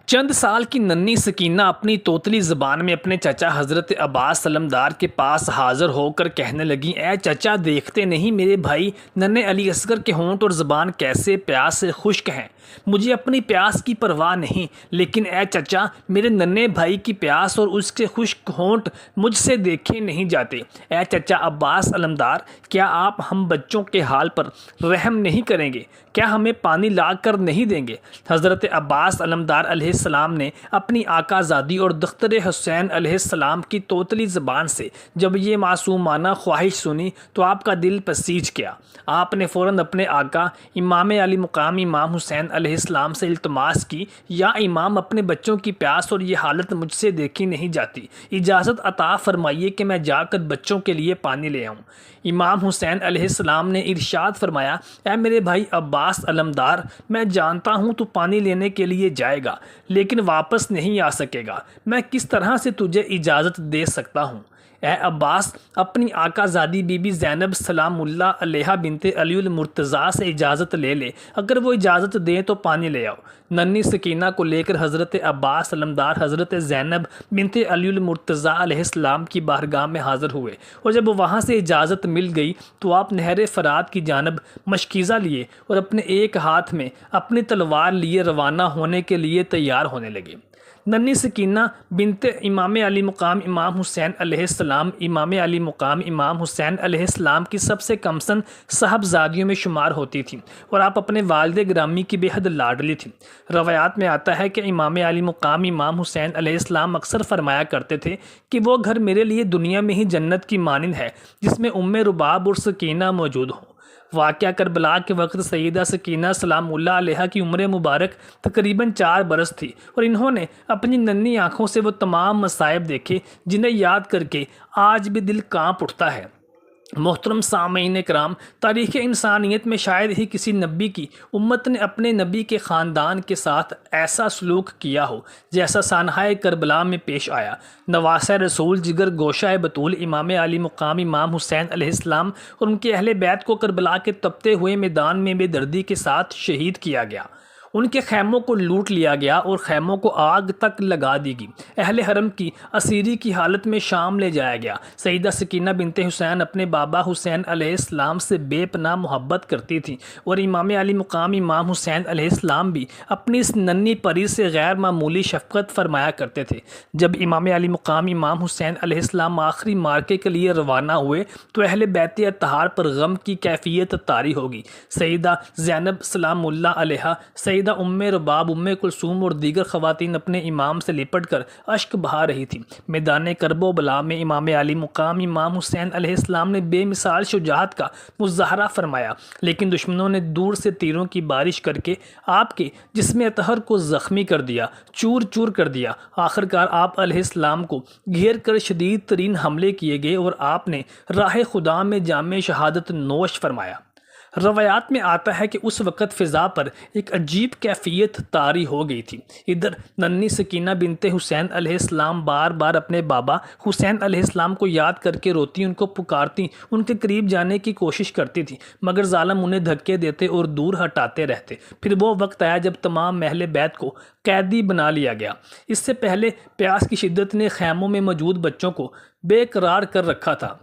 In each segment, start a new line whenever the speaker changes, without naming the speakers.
چند سال کی ننھی سکینہ اپنی توتلی زبان میں اپنے چچا حضرت عباس علمدار کے پاس حاضر ہو کر کہنے لگیں، اے چچا، دیکھتے نہیں میرے بھائی ننھے علی اصغر کے ہونٹ اور زبان کیسے پیاس سے خشک ہیں۔ مجھے اپنی پیاس کی پرواہ نہیں، لیکن اے چچا، میرے ننھے بھائی کی پیاس اور اس کے خشک ہونٹ مجھ سے دیکھے نہیں جاتے۔ اے چچا عباس علمدار، کیا آپ ہم بچوں کے حال پر رحم نہیں کریں گے؟ کیا ہمیں پانی لا کر نہیں دیں گے؟ حضرت عباس علمدار علیہ السلام نے اپنی آقا زادی اور دختر حسین علیہ السلام کی توتلی زبان سے جب یہ معصومانہ خواہش سنی تو آپ کا دل پسیج گیا۔ آپ نے فوراً اپنے آقا امام علی مقام امام حسین علیہ السلام سے التماس کی، یا امام، اپنے بچوں کی پیاس اور یہ حالت مجھ سے دیکھی نہیں جاتی، اجازت عطا فرمائیے کہ میں جا کر بچوں کے لیے پانی لے آؤں۔ امام حسین علیہ السلام نے ارشاد فرمایا، اے میرے بھائی عباس علمدار، میں جانتا ہوں تو پانی لینے کے لیے جائے گا لیکن واپس نہیں آ سکے گا، میں کس طرح سے تجھے اجازت دے سکتا ہوں؟ اے عباس، اپنی آقا زادی بی بی زینب سلام اللہ علیہا بنت علی المرتضیٰ سے اجازت لے لے، اگر وہ اجازت دیں تو پانی لے آؤ۔ ننھی سکینہ کو لے کر حضرت عباس علمدار حضرت زینب بنت علی المرتضیٰ علیہ السلام کی بارگاہ میں حاضر ہوئے، اور جب وہاں سے اجازت مل گئی تو آپ نہر فرات کی جانب مشکیزہ لیے اور اپنے ایک ہاتھ میں اپنی تلوار لیے روانہ ہونے کے لیے تیار ہونے لگے۔ ننھی سکینہ بنت امام علی مقام امام حسین علیہ السلام امام علی مقام امام حسین علیہ السلام کی سب سے کم سن صاحبزادیوں میں شمار ہوتی تھیں، اور آپ اپنے والد گرامی کی بے حد لاڈلی تھیں۔ روایات میں آتا ہے کہ امام علی مقام امام حسین علیہ السلام اکثر فرمایا کرتے تھے کہ وہ گھر میرے لیے دنیا میں ہی جنت کی مانند ہے جس میں رباب اور سکینہ موجود ہوں۔ واقعہ کربلا کے وقت سیدہ سکینہ سلام اللہ علیہا کی عمر مبارک تقریباً 4 برس تھی، اور انہوں نے اپنی ننھی آنکھوں سے وہ تمام مصائب دیکھے جنہیں یاد کر کے آج بھی دل کانپ اٹھتا ہے۔ محترم سامعین کرام، تاریخ انسانیت میں شاید ہی کسی نبی کی امت نے اپنے نبی کے خاندان کے ساتھ ایسا سلوک کیا ہو جیسا سانحہ کربلا میں پیش آیا۔ نواسہ رسول جگر گوشہ بطول امام علی مقام امام حسین علیہ السلام اور ان کے اہل بیت کو کربلا کے تپتے ہوئے میدان میں بے دردی کے ساتھ شہید کیا گیا۔ ان کے خیموں کو لوٹ لیا گیا اور خیموں کو آگ تک لگا دی گئی۔ اہل حرم کی اسیری کی حالت میں شام لے جایا گیا۔ سیدہ سکینہ بنت حسین اپنے بابا حسین علیہ السلام سے بے پناہ محبت کرتی تھیں، اور امام علی مقام امام حسین علیہ السلام بھی اپنی اس ننھی پری سے غیر معمولی شفقت فرمایا کرتے تھے۔ جب امام علی مقام امام حسین علیہ السلام آخری مارکے کے لیے روانہ ہوئے تو اہل بیت اطہار پر غم کی کیفیت طاری ہوگی۔ سیدہ زینب سلام اللہ علیہا، سیدہ رباب، کلثوم اور دیگر خواتین اپنے امام سے لپٹ کر اشک بہا رہی تھیں۔ میدان کرب و بلا میں امام علی مقام امام حسین علیہ السلام نے بے مثال شجاعت کا مظاہرہ فرمایا، لیکن دشمنوں نے دور سے تیروں کی بارش کر کے آپ کے جسم اطہر کو زخمی کر دیا، چور چور کر دیا۔ آخرکار آپ علیہ السلام کو گھیر کر شدید ترین حملے کیے گئے اور آپ نے راہ خدا میں جام شہادت نوش فرمایا۔ روایات میں آتا ہے کہ اس وقت فضا پر ایک عجیب کیفیت طاری ہو گئی تھی۔ ادھر ننھی سکینہ بنت حسین علیہ السلام بار بار اپنے بابا حسین علیہ السلام کو یاد کر کے روتی، ان کو پکارتی، ان کے قریب جانے کی کوشش کرتی تھی، مگر ظالم انہیں دھکے دیتے اور دور ہٹاتے رہتے۔ پھر وہ وقت آیا جب تمام اہل بیت کو قیدی بنا لیا گیا۔ اس سے پہلے پیاس کی شدت نے خیموں میں موجود بچوں کو بے قرار کر رکھا تھا۔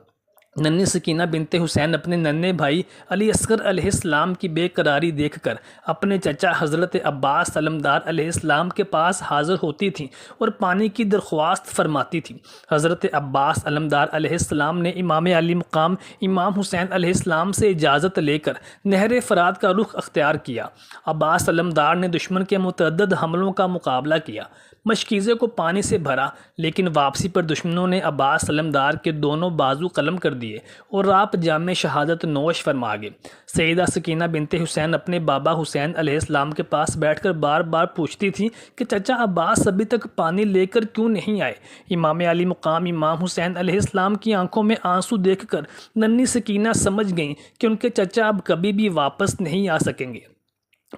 ننھی سکینہ بنت حسین اپنے ننھے بھائی علی اصغر علیہ السلام کی بے قراری دیکھ کر اپنے چچا حضرت عباس علمدار علیہ السلام کے پاس حاضر ہوتی تھیں اور پانی کی درخواست فرماتی تھیں۔ حضرت عباس علمدار علیہ السلام نے امام علی مقام امام حسین علیہ السلام سے اجازت لے کر نہر فرات کا رخ اختیار کیا۔ عباس علمدار نے دشمن کے متعدد حملوں کا مقابلہ کیا، مشکیزے کو پانی سے بھرا، لیکن واپسی پر دشمنوں نے عباس علمدار کے دونوں بازو قلم کر دیے اور آپ جام شہادت نوش فرما گئے۔ سیدہ سکینہ بنت حسین اپنے بابا حسین علیہ السلام کے پاس بیٹھ کر بار بار پوچھتی تھی کہ چچا عباس ابھی تک پانی لے کر کیوں نہیں آئے؟ امام علی مقام امام حسین علیہ السلام کی آنکھوں میں آنسو دیکھ کر ننھی سکینہ سمجھ گئیں کہ ان کے چچا اب کبھی بھی واپس نہیں آ سکیں گے۔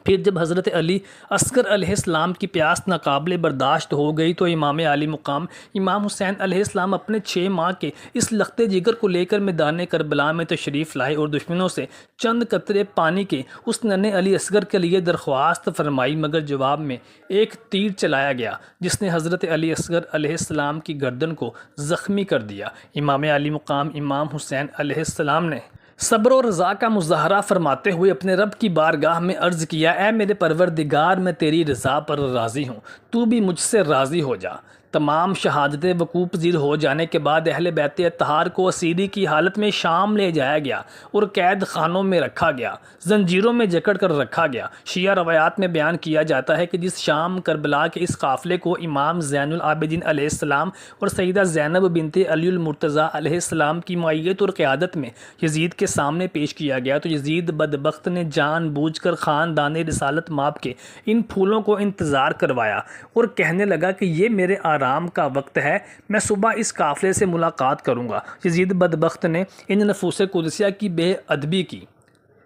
پھر جب حضرت علی اصغر علیہ السلام کی پیاس ناقابل برداشت ہو گئی تو امام عالی مقام امام حسین علیہ السلام اپنے 6 ماہ کے اس لخت جگر کو لے کر میدان کربلا میں تشریف لائے اور دشمنوں سے چند قطرے پانی کے اس ننھے علی اصغر کے لیے درخواست فرمائی، مگر جواب میں ایک تیر چلایا گیا جس نے حضرت علی اصغر علیہ السلام کی گردن کو زخمی کر دیا۔ امام عالی مقام امام حسین علیہ السلام نے صبر و رضا کا مظاہرہ فرماتے ہوئے اپنے رب کی بارگاہ میں عرض کیا، اے میرے پروردگار، میں تیری رضا پر راضی ہوں، تو بھی مجھ سے راضی ہو جا۔ تمام شہادتیں وقوع پذیر ہو جانے کے بعد اہل بیت اطہار کو اسیری کی حالت میں شام لے جایا گیا اور قید خانوں میں رکھا گیا، زنجیروں میں جکڑ کر رکھا گیا۔ شیعہ روایات میں بیان کیا جاتا ہے کہ جس شام کربلا کے اس قافلے کو امام زین العابدین علیہ السلام اور سیدہ زینب بنت علی المرتضیٰ علیہ السلام کی معیت اور قیادت میں یزید کے سامنے پیش کیا گیا تو یزید بدبخت نے جان بوجھ کر خاندان رسالت مآب کے ان پھولوں کو انتظار کروایا اور کہنے لگا کہ یہ میرے آرام کا وقت ہے، میں صبح اس قافلے سے ملاقات کروں گا۔ یزید بدبخت نے ان نفوس قدسیہ کی بے ادبی کی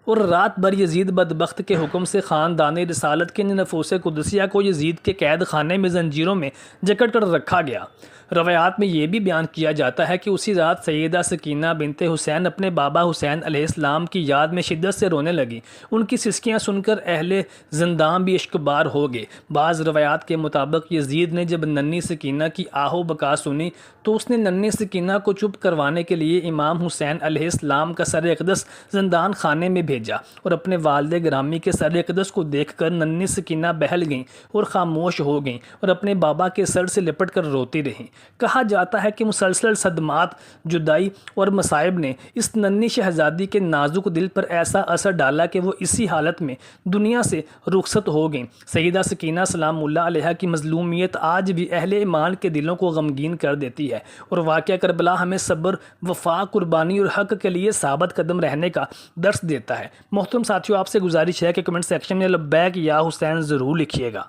اور رات بھر یزید بدبخت کے حکم سے خاندان رسالت کے ان نفوس قدسیہ کو یزید کے قید خانے میں زنجیروں میں جکڑ کر رکھا گیا۔ روایات میں یہ بھی بیان کیا جاتا ہے کہ اسی رات سیدہ سکینہ بنت حسین اپنے بابا حسین علیہ السلام کی یاد میں شدت سے رونے لگی۔ ان کی سسکیاں سن کر اہل زندان بھی اشکبار ہو گئے۔ بعض روایات کے مطابق یزید نے جب ننھی سکینہ کی آہ و بکا سنی تو اس نے ننھی سکینہ کو چپ کروانے کے لیے امام حسین علیہ السلام کا سر اقدس زندان خانے میں بھیجا اور اپنے والد گرامی کے سر اقدس کو دیکھ کر ننھی سکینہ بہل گئیں اور خاموش ہو گئیں اور اپنے بابا کے سر سے لپٹ کر روتی رہیں۔ کہا جاتا ہے کہ مسلسل صدمات، جدائی اور مصائب نے اس ننھی شہزادی کے نازک دل پر ایسا اثر ڈالا کہ وہ اسی حالت میں دنیا سے رخصت ہو گئیں۔ سیدہ سکینہ سلام اللہ علیہا کی مظلومیت آج بھی اہل ایمان کے دلوں کو غمگین کر دیتی ہے اور واقعہ کربلا ہمیں صبر، وفا، قربانی اور حق کے لیے ثابت قدم رہنے کا درس دیتا ہے۔ محترم ساتھیوں، آپ سے گزارش ہے کہ کمنٹ سیکشن میں لبیک یا حسین ضرور لکھیے گا۔